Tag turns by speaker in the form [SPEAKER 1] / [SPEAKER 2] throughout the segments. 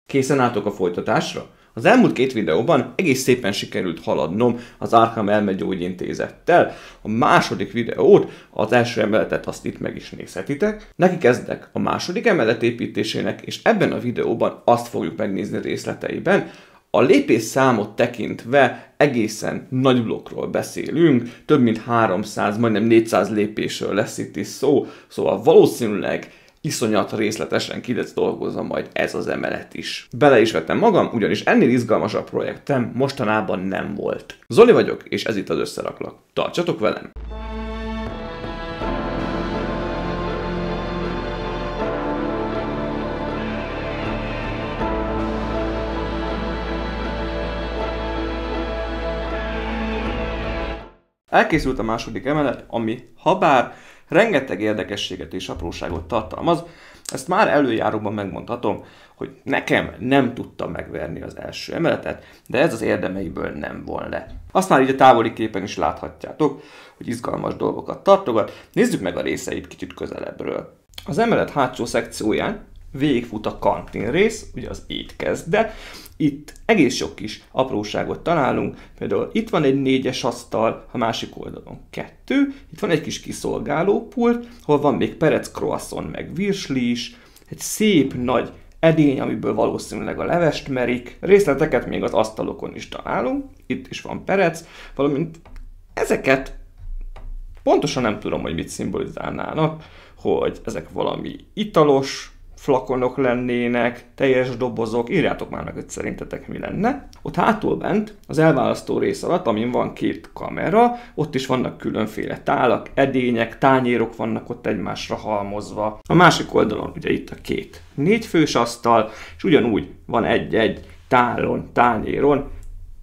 [SPEAKER 1] Készen álltok a folytatásra? Az elmúlt 2 videóban egész szépen sikerült haladnom az Arkham Elmegyógyintézettel. A második videót, az első emeletet, azt itt meg is nézhetitek. Neki kezdek a második emelet építésének, és ebben a videóban azt fogjuk megnézni részleteiben. A lépésszámot tekintve egészen nagy blokkról beszélünk, több mint 300, majdnem 400 lépésről lesz itt is szó, szóval valószínűleg iszonyat részletesen ki lesz dolgozva majd ez az emelet is. Bele is vettem magam, ugyanis ennél izgalmasabb projektem mostanában nem volt. Zoli vagyok, és ez itt az Összeraklak. Tartsatok velem! Elkészült a második emelet, ami habár rengeteg érdekességet és apróságot tartalmaz, ezt már előjáróban megmondhatom, hogy nekem nem tudta megverni az első emeletet, de ez az érdemeiből nem von le. Azt már így a távoli képen is láthatjátok, hogy izgalmas dolgokat tartogat. Nézzük meg a részeit kicsit közelebbről. Az emelet hátsó szekcióján végigfut a kantin rész, ugye az étkezde. Itt egész sok kis apróságot találunk, például itt van egy 4-es asztal, a másik oldalon 2, itt van egy kis kiszolgálópult, ahol van még perec, croissant, meg virsli is, egy szép nagy edény, amiből valószínűleg a levest merik, részleteket még az asztalokon is találunk, itt is van perec, valamint ezeket pontosan nem tudom, hogy mit szimbolizálnának, hogy ezek valami italos flakonok lennének, teljes dobozok, írjátok már meg, hogy szerintetek mi lenne. Ott hátul bent, az elválasztó rész alatt, amin van 2 kamera, ott is vannak különféle tálak, edények, tányérok vannak ott egymásra halmozva. A másik oldalon ugye itt a 2 4-fős asztal, és ugyanúgy van egy-egy tálon, tányéron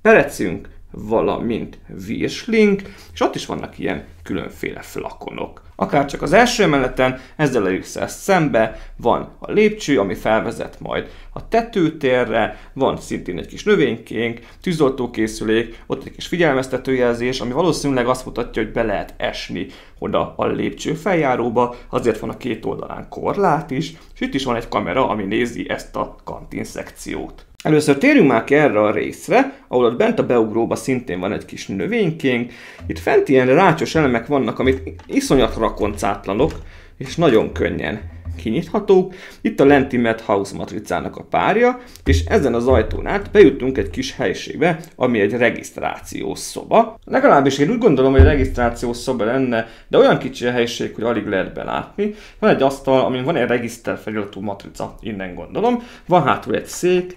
[SPEAKER 1] perecünk, valamint virslink, és ott is vannak ilyen különféle flakonok. Akárcsak az első emeleten, ezzel elég szembe van a lépcső, ami felvezet majd a tetőtérre, van szintén egy kis növénykénk, tűzoltókészülék, ott egy kis figyelmeztetőjelzés, ami valószínűleg azt mutatja, hogy be lehet esni oda a lépcső feljáróba, azért van a 2 oldalán korlát is, és itt is van egy kamera, ami nézi ezt a kantin szekciót. Először térjünk már ki erre a részre, ahol ott bent a beugróba szintén van egy kis növénykénk. Itt fent ilyen rácsos elemek vannak, amik iszonyat rakoncátlanok, és nagyon könnyen kinyithatók. Itt a lenti Madhouse matricának a párja, és ezen az ajtón át bejutunk egy kis helyiségbe, ami egy regisztrációs szoba. Legalábbis én úgy gondolom, hogy regisztrációs szoba lenne, de olyan kicsi a helyiség, hogy alig lehet belátni. Van egy asztal, amin van egy regiszter feliratú matrica, innen gondolom. Van hátul egy szék,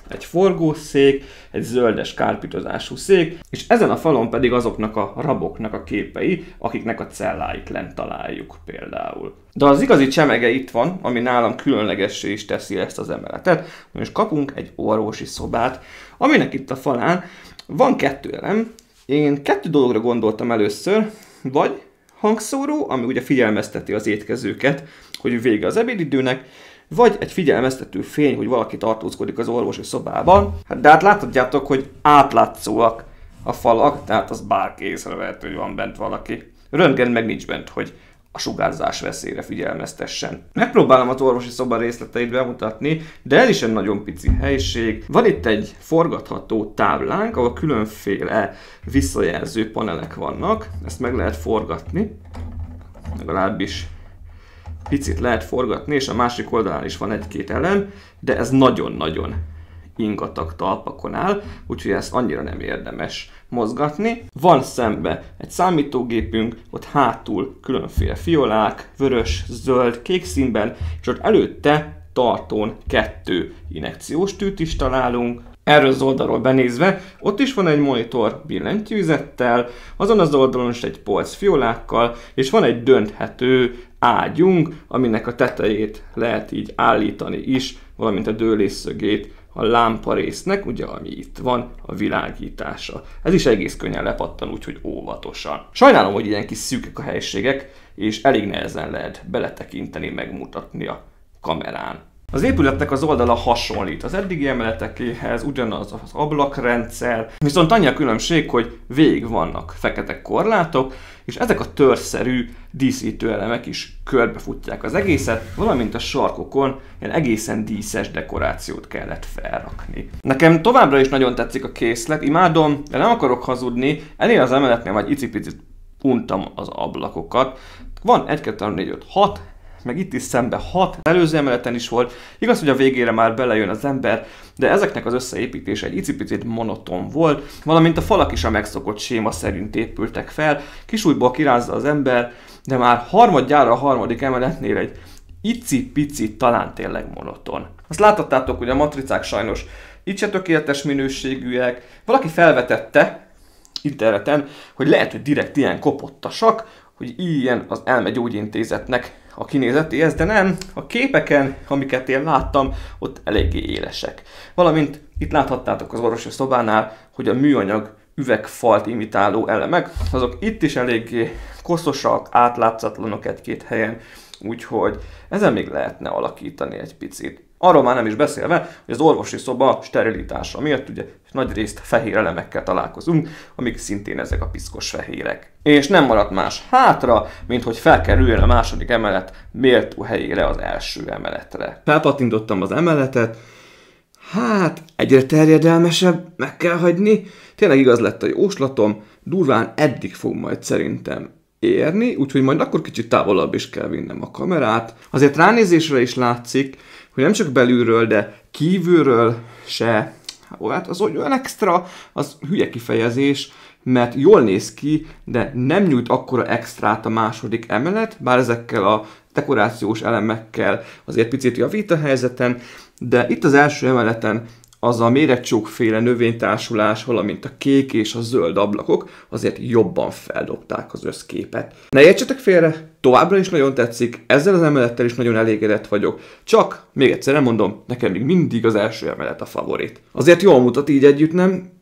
[SPEAKER 1] egy forgószék, egy zöldes kárpitozású szék, és ezen a falon pedig azoknak a raboknak a képei, akiknek a celláit lent találjuk például. De az igazi csemege itt van, ami nálam különlegessé is teszi ezt az emeletet, és kapunk egy orvosi szobát, aminek itt a falán van 2 elem. Én 2 dologra gondoltam először, vagy hangszóró, ami ugye figyelmezteti az étkezőket, hogy vége az ebédidőnek, vagy egy figyelmeztető fény, hogy valaki tartózkodik az orvosi szobában. De hát láthatjátok, hogy átlátszóak a falak, tehát az bárki észrevehet, hogy van bent valaki. Röntgen meg nincs bent, hogy a sugárzás veszélyre figyelmeztessen. Megpróbálom az orvosi szoba részleteit bemutatni, de ez is egy nagyon pici helység. Van itt egy forgatható táblánk, ahol különféle visszajelző panelek vannak. Ezt meg lehet forgatni, legalábbis picit lehet forgatni, és a másik oldalán is van 1-2 elem, de ez nagyon-nagyon ingatag talpakon áll, úgyhogy ezt annyira nem érdemes mozgatni. Van szembe egy számítógépünk, ott hátul különféle fiolák, vörös, zöld, kék színben, és ott előtte tartón 2 injekciós tűt is találunk. Erről az oldalról benézve, ott is van egy monitor billentyűzettel, azon az oldalon is egy polc fiolákkal, és van egy dönthető ágyunk, aminek a tetejét lehet így állítani is, valamint a dőlésszögét a lámpa résznek, ugye ami itt van, a világítása. Ez is egész könnyen lepattan, úgyhogy óvatosan. Sajnálom, hogy ilyen kis szűkek a helységek, és elég nehezen lehet beletekinteni, megmutatni a kamerán. Az épületnek az oldala hasonlít az eddigi emeletekéhez, ugyanaz az ablakrendszer, viszont annyi a különbség, hogy végig vannak fekete korlátok, és ezek a törszerű díszítő elemek is körbefutják az egészet, valamint a sarkokon ilyen egészen díszes dekorációt kellett felrakni. Nekem továbbra is nagyon tetszik a készlet, imádom, de nem akarok hazudni, ennél az emeletnél majd icipicit untam az ablakokat. Van 1, 2, 3, 4, 5, 6, meg itt is szembe 6, előző emeleten is volt. Igaz, hogy a végére már belejön az ember, de ezeknek az összeépítése egy icipicit monoton volt, valamint a falak is a megszokott séma szerint épültek fel, kisújból kirázza az ember, de már harmadjára a harmadik emeletnél egy icipici talán tényleg monoton. Azt láthattátok, hogy a matricák sajnos itt se tökéletes minőségűek. Valaki felvetette interneten, hogy lehet, hogy direkt ilyen kopottasak, hogy ilyen az elmegyógyintézetnek a kinézetéhez, de nem, a képeken, amiket én láttam, ott eléggé élesek. Valamint itt láthattátok az orvosi szobánál, hogy a műanyag üvegfalt imitáló elemek, azok itt is eléggé koszosak, átlátszatlanok egy-két helyen, úgyhogy ezen még lehetne alakítani egy picit. Arról már nem is beszélve, hogy az orvosi szoba sterilitása miatt ugye nagyrészt fehér elemekkel találkozunk, amik szintén ezek a piszkos fehérek. És nem maradt más hátra, mint hogy felkerüljön a második emelet méltó helyére az első emeletre. Felpattintottam az emeletet, hát egyre terjedelmesebb, meg kell hagyni. Tényleg igaz lett a jóslatom, durván eddig fog majd szerintem érni, úgyhogy majd akkor kicsit távolabb is kell vinnem a kamerát. Azért ránézésre is látszik, hogy nem csak belülről, de kívülről se, hát az olyan extra, az hülye kifejezés, mert jól néz ki, de nem nyújt akkora extrát a második emelet, bár ezekkel a dekorációs elemekkel azért picit javít a helyzeten, de itt az első emeleten az a méretcsókféle növénytársulás, valamint a kék és a zöld ablakok azért jobban feldobták az összképet. Ne értsetek félre, továbbra is nagyon tetszik, ezzel az emelettel is nagyon elégedett vagyok, csak még egyszer mondom, nekem még mindig az első emelet a favorit. Azért jól mutat így együtt, nem?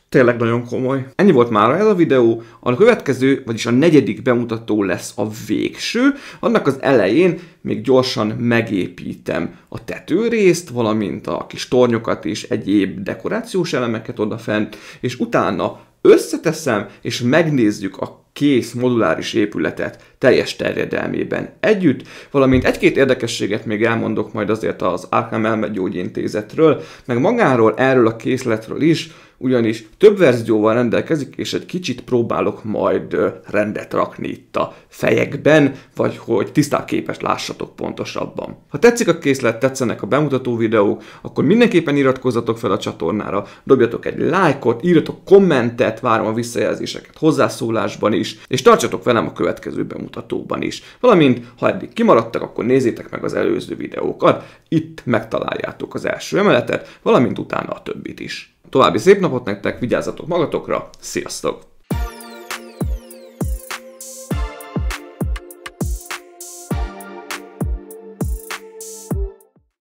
[SPEAKER 1] Tényleg nagyon komoly. Ennyi volt már ez a videó, a következő, vagyis a negyedik bemutató lesz a végső. Annak az elején még gyorsan megépítem a tetőrészt, valamint a kis tornyokat és egyéb dekorációs elemeket odafent, és utána összeteszem, és megnézzük a kész moduláris épületet teljes terjedelmében együtt, valamint egy-két érdekességet még elmondok majd azért az Arkham Elmegyógyintézetről, meg magáról, erről a készletről is, ugyanis több verzióval rendelkezik, és egy kicsit próbálok majd rendet rakni itt a fejekben, vagy hogy tisztább képest lássatok pontosabban. Ha tetszik a készlet, tetszenek a bemutató videók, akkor mindenképpen iratkozzatok fel a csatornára, dobjatok egy lájkot, írjatok kommentet, várom a visszajelzéseket hozzászólásban is, és tartsatok velem a következő bemutatóban is. Valamint, ha eddig kimaradtak, akkor nézzétek meg az előző videókat, itt megtaláljátok az első emeletet, valamint utána a többit is. További szép napot nektek, vigyázzatok magatokra, sziasztok!